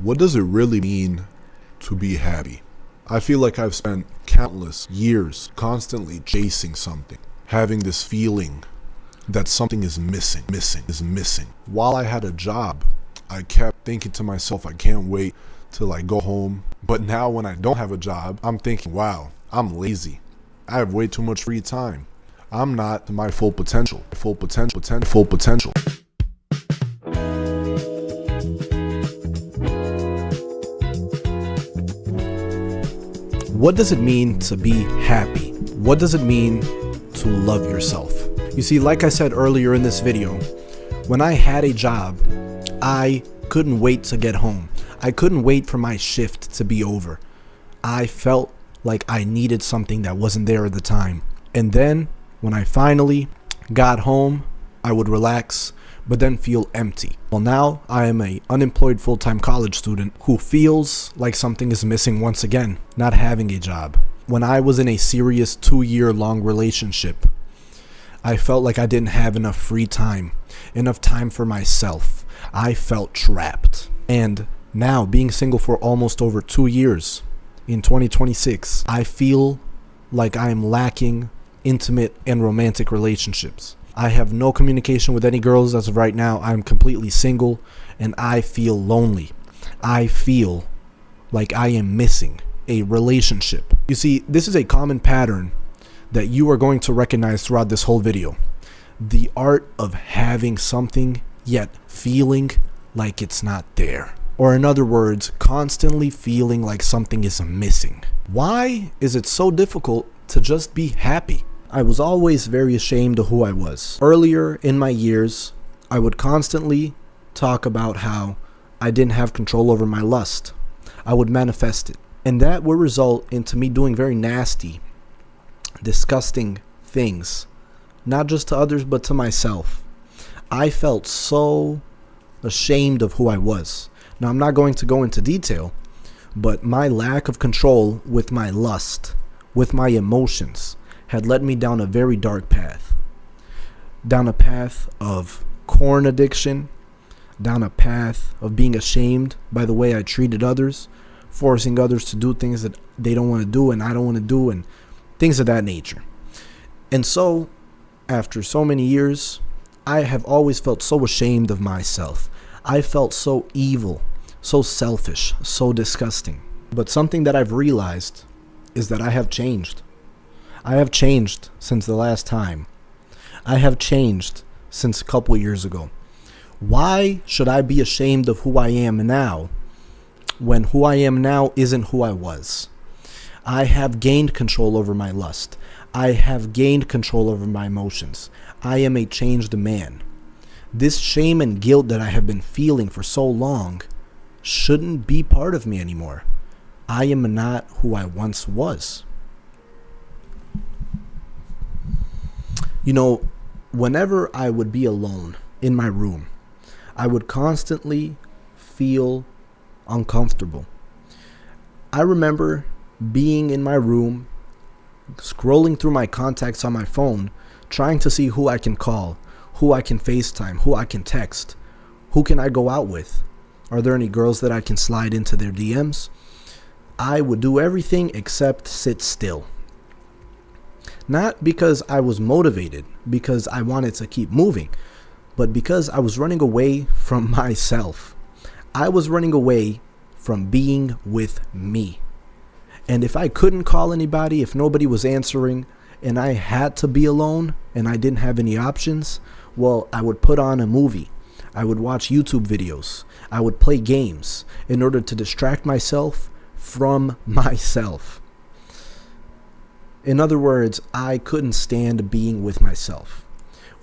What does it really mean to be happy? I feel like I've spent countless years constantly chasing something, having this feeling that something is missing. While I had a job, I kept thinking to myself, I can't wait till I go home. But now when I don't have a job, I'm thinking, wow, I'm lazy. I have way too much free time. I'm not to my full potential. What does it mean to be happy? What does it mean to love yourself? You see, like I said earlier in this video, when I had a job, I couldn't wait to get home. I couldn't wait for my shift to be over. I felt like I needed something that wasn't there at the time. And then when I finally got home, I would relax, but then feel empty. Well, now I am an unemployed full-time college student who feels like something is missing once again, not having a job. When I was in a serious 2-year-long relationship, I felt like I didn't have enough free time, enough time for myself. I felt trapped. And now, being single for almost over 2 years, in 2026, I feel like I am lacking intimate and romantic relationships. I have no communication with any girls as of right now. I'm completely single and I feel lonely. I feel like I am missing a relationship. You see, this is a common pattern that you are going to recognize throughout this whole video. The art of having something yet feeling like it's not there. Or in other words, constantly feeling like something is missing. Why is it so difficult to just be happy? I was always very ashamed of who I was. Earlier in my years, I would constantly talk about how I didn't have control over my lust. I would manifest it. And that would result into me doing very nasty, disgusting things. Not just to others, but to myself. I felt so ashamed of who I was. Now, I'm not going to go into detail, but my lack of control with my lust, with my emotions, had led me down a very dark path. Down a path of corn addiction, down a path of being ashamed by the way I treated others, forcing others to do things that they don't want to do and I don't want to do, and things of that nature. And so, after so many years, I have always felt so ashamed of myself. I felt so evil, so selfish, so disgusting. But something that I've realized is that I have changed. I have changed since the last time. I have changed since a couple years ago. Why should I be ashamed of who I am now when who I am now isn't who I was? I have gained control over my lust. I have gained control over my emotions. I am a changed man. This shame and guilt that I have been feeling for so long shouldn't be part of me anymore. I am not who I once was. You know, whenever I would be alone in my room, I would constantly feel uncomfortable. I remember being in my room, scrolling through my contacts on my phone, trying to see who I can call, who I can FaceTime, who I can text, who can I go out with. Are there any girls that I can slide into their DMs? I would do everything except sit still. Not because I was motivated, because I wanted to keep moving, but because I was running away from myself. I was running away from being with me. And if I couldn't call anybody, if nobody was answering, and I had to be alone, and I didn't have any options, well, I would put on a movie. I would watch YouTube videos. I would play games in order to distract myself from myself. In other words, I couldn't stand being with myself,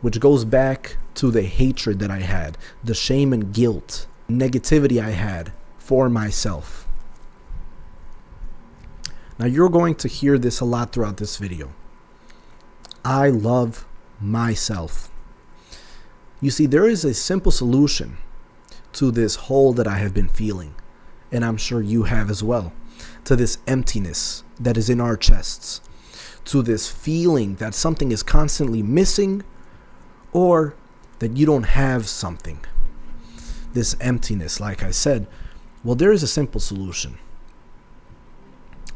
which goes back to the hatred that I had, the shame and guilt, negativity I had for myself. Now, you're going to hear this a lot throughout this video. I love myself. You see, there is a simple solution to this hole that I have been feeling, and I'm sure you have as well, to this emptiness that is in our chests, to this feeling that something is constantly missing or that you don't have something. This emptiness, like I said, Well, there is a simple solution.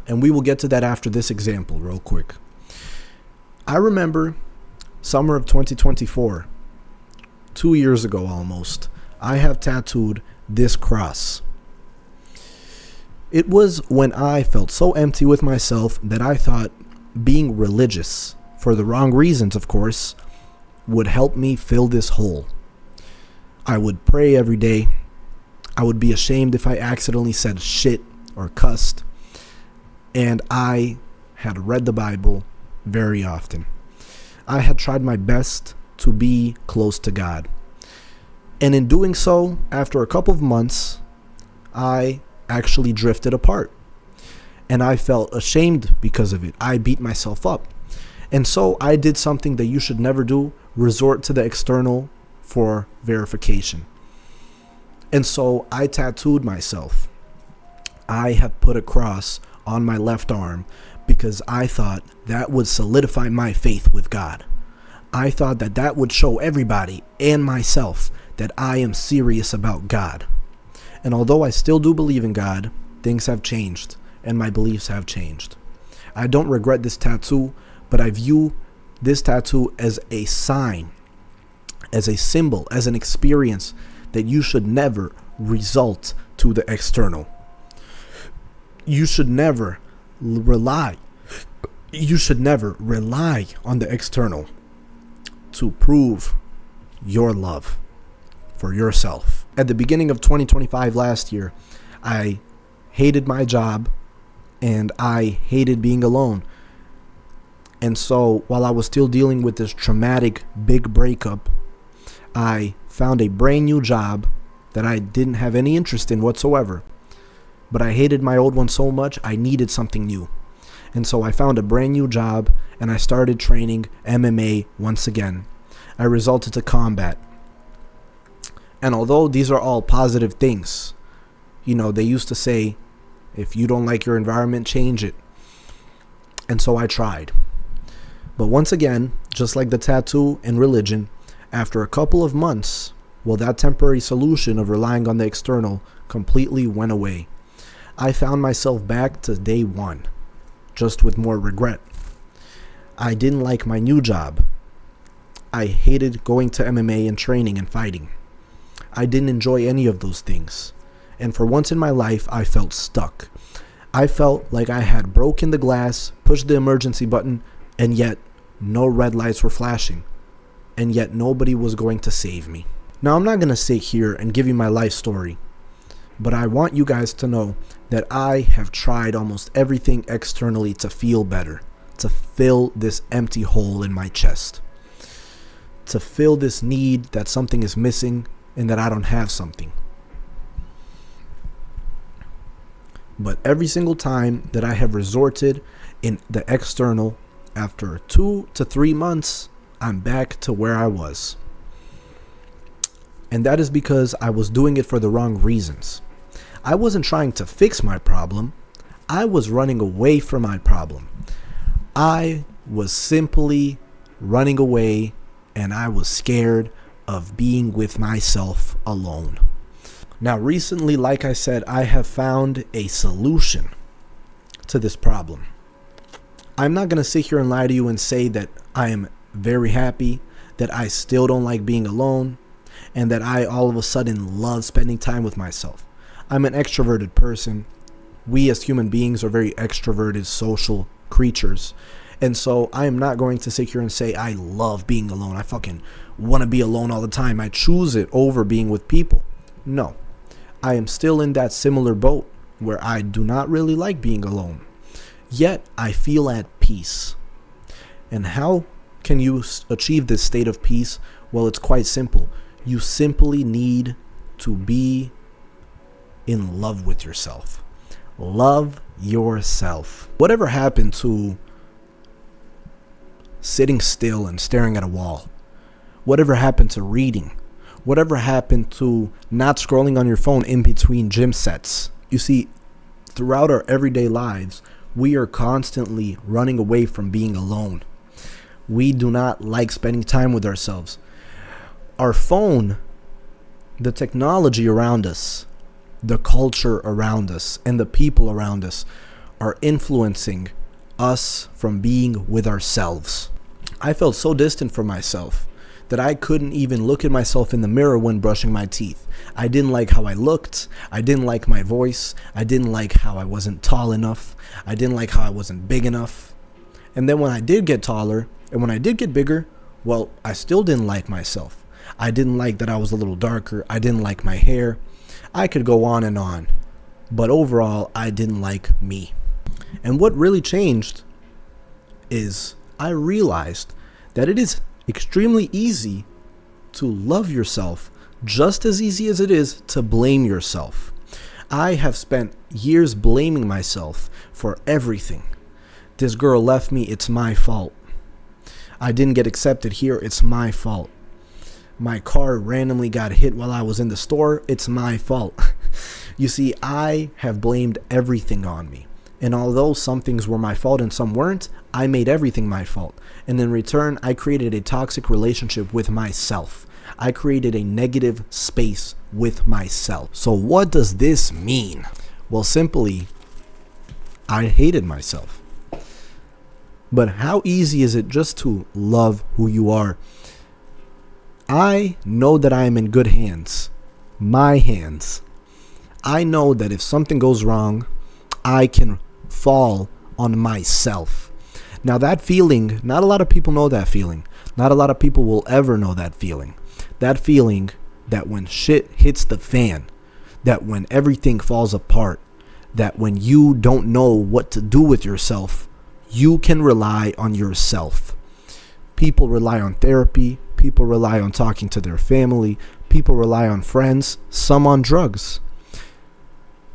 And we will get to that after this example real quick. I remember summer of 2024, 2 years ago almost, I have tattooed this cross. It was when I felt so empty with myself that I thought being religious, for the wrong reasons of course, would help me fill this hole. I would pray every day. I would be ashamed if I accidentally said shit or cussed. And I had read the Bible very often. I had tried my best to be close to God. And in doing so, after a couple of months, I actually drifted apart. And I felt ashamed because of it. I beat myself up. And so I did something that you should never do, resort to the external for verification. And so I tattooed myself. I had put a cross on my left arm because I thought that would solidify my faith with God. I thought that that would show everybody and myself that I am serious about God. And although I still do believe in God, things have changed and my beliefs have changed. I don't regret this tattoo, but I view this tattoo as a sign, as a symbol, as an experience that you should never result to the external. You should never rely on the external to prove your love for yourself. At the beginning of 2025 last year, I hated my job and I hated being alone. And so while I was still dealing with this traumatic big breakup, I found a brand new job that I didn't have any interest in whatsoever. But I hated my old one so much, I needed something new. And so I found a brand new job and I started training MMA once again. I resorted to combat. And although these are all positive things, you know, they used to say, if you don't like your environment, change it. And so I tried. But once again, just like the tattoo and religion, after a couple of months, well, that temporary solution of relying on the external completely went away. I found myself back to day one, just with more regret. I didn't like my new job. I hated going to MMA and training and fighting. I didn't enjoy any of those things. And for once in my life, I felt stuck. I felt like I had broken the glass, pushed the emergency button, and yet no red lights were flashing. And yet nobody was going to save me. Now, I'm not going to sit here and give you my life story, but I want you guys to know that I have tried almost everything externally to feel better, to fill this empty hole in my chest, to fill this need that something is missing and that I don't have something. But every single time that I have resorted in the external, after 2 to 3 months, I'm back to where I was. And that is because I was doing it for the wrong reasons. I wasn't trying to fix my problem. I was running away from my problem. I was simply running away, and I was scared of being with myself alone. Now, recently, like I said, I have found a solution to this problem. I'm not going to sit here and lie to you and say that I am very happy, that I still don't like being alone, and that I all of a sudden love spending time with myself. I'm an extroverted person. We as human beings are very extroverted social creatures. And so I am not going to sit here and say I love being alone. I fucking want to be alone all the time. I choose it over being with people. No. I am still in that similar boat where I do not really like being alone. Yet I feel at peace. And how can you achieve this state of peace? Well, it's quite simple. You simply need to be in love with yourself. Love yourself. Whatever happened to sitting still and staring at a wall? Whatever happened to reading? Whatever happened to not scrolling on your phone in between gym sets? You see, throughout our everyday lives, we are constantly running away from being alone. We do not like spending time with ourselves. Our phone, the technology around us, the culture around us and the people around us are influencing us from being with ourselves. I felt so distant from myself that I couldn't even look at myself in the mirror when brushing my teeth. I didn't like how I looked. I didn't like my voice. I didn't like how I wasn't tall enough. I didn't like how I wasn't big enough. And then when I did get taller and when I did get bigger, well, I still didn't like myself. I didn't like that I was a little darker. I didn't like my hair. I could go on and on. But overall, I didn't like me. And what really changed is I realized that it is extremely easy to love yourself, just as easy as it is to blame yourself. I have spent years blaming myself for everything. This girl left me, it's my fault. I didn't get accepted here, it's my fault. My car randomly got hit while I was in the store, it's my fault. You see, I have blamed everything on me. And although some things were my fault and some weren't, I made everything my fault. And in return, I created a toxic relationship with myself. I created a negative space with myself. So what does this mean? Well, simply, I hated myself. But how easy is it just to love who you are? I know that I am in good hands. My hands. I know that if something goes wrong, I can fall on myself. Now that feeling, not a lot of people know that feeling. Not a lot of people will ever know that feeling. That feeling that when shit hits the fan, that when everything falls apart, that when you don't know what to do with yourself, you can rely on yourself. People rely on therapy. People rely on talking to their family. People rely on friends. Some on drugs.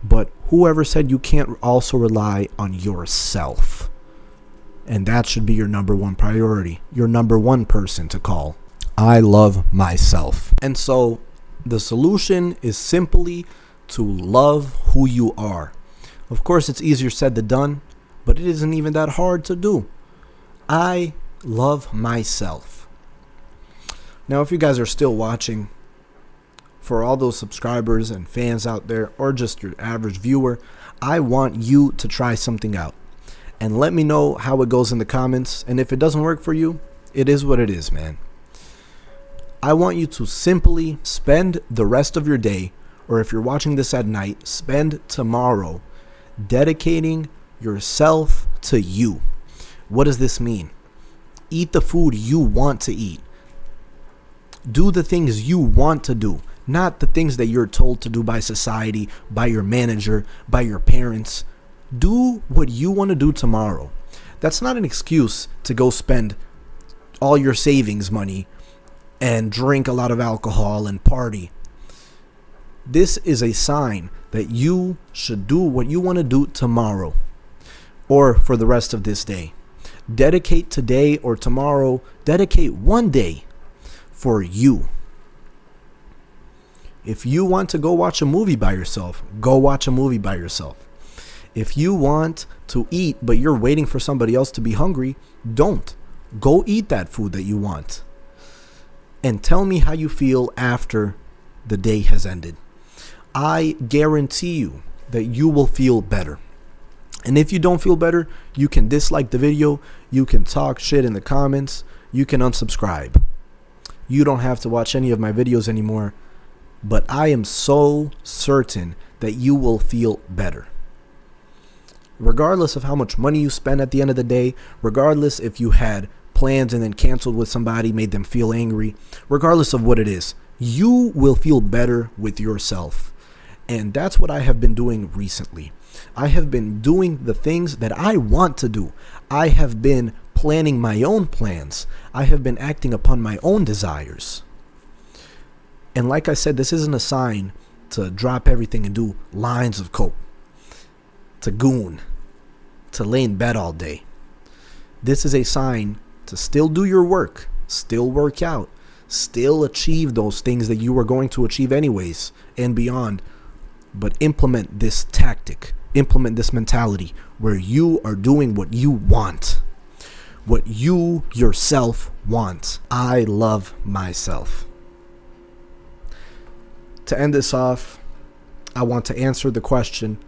But whoever said you can't also rely on yourself? And that should be your number one priority. Your number one person to call. I love myself. And so the solution is simply to love who you are. Of course, it's easier said than done, but it isn't even that hard to do. I love myself. Now, if you guys are still watching, for all those subscribers and fans out there, or just your average viewer, I want you to try something out. And let me know how it goes in the comments. And if it doesn't work for you, it is what it is, man. I want you to simply spend the rest of your day, or if you're watching this at night, spend tomorrow dedicating yourself to you. What does this mean? Eat the food you want to eat. Do the things you want to do. Not the things that you're told to do by society, by your manager, by your parents. Do what you want to do tomorrow. That's not an excuse to go spend all your savings money and drink a lot of alcohol and party. This is a sign that you should do what you want to do tomorrow or for the rest of this day. Dedicate today or tomorrow. Dedicate one day for you. If you want to go watch a movie by yourself, go watch a movie by yourself. If you want to eat, but you're waiting for somebody else to be hungry, don't. Go eat that food that you want. And tell me how you feel after the day has ended. I guarantee you that you will feel better. And if you don't feel better, you can dislike the video. You can talk shit in the comments. You can unsubscribe. You don't have to watch any of my videos anymore. But I am so certain that you will feel better. Regardless of how much money you spend at the end of the day, regardless if you had plans and then canceled with somebody, made them feel angry, regardless of what it is, you will feel better with yourself. And that's what I have been doing recently. I have been doing the things that I want to do. I have been planning my own plans. I have been acting upon my own desires. And like I said, this isn't a sign to drop everything and do lines of coke, to goon, to lay in bed all day. This is a sign to still do your work, still work out, still achieve those things that you were going to achieve anyways and beyond. But implement this tactic, implement this mentality where you are doing what you want, what you yourself want. I love myself. To end this off, I want to answer the question,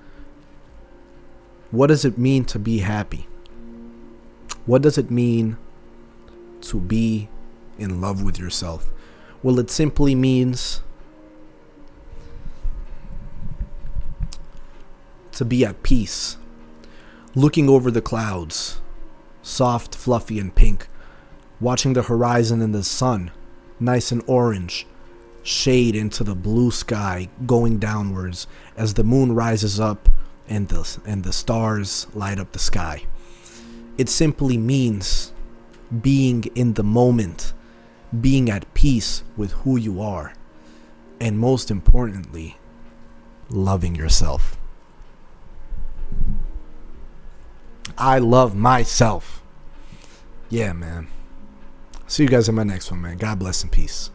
what does it mean to be happy? What does it mean to be in love with yourself? Well, it simply means to be at peace, looking over the clouds, soft, fluffy, and pink, watching the horizon and the sun, nice and orange, shade into the blue sky going downwards as the moon rises up and the stars light up the sky. It simply means being in the moment, being at peace with who you are, and most importantly, loving yourself. I love myself. Yeah, man. See you guys in my next one, man. God bless and peace.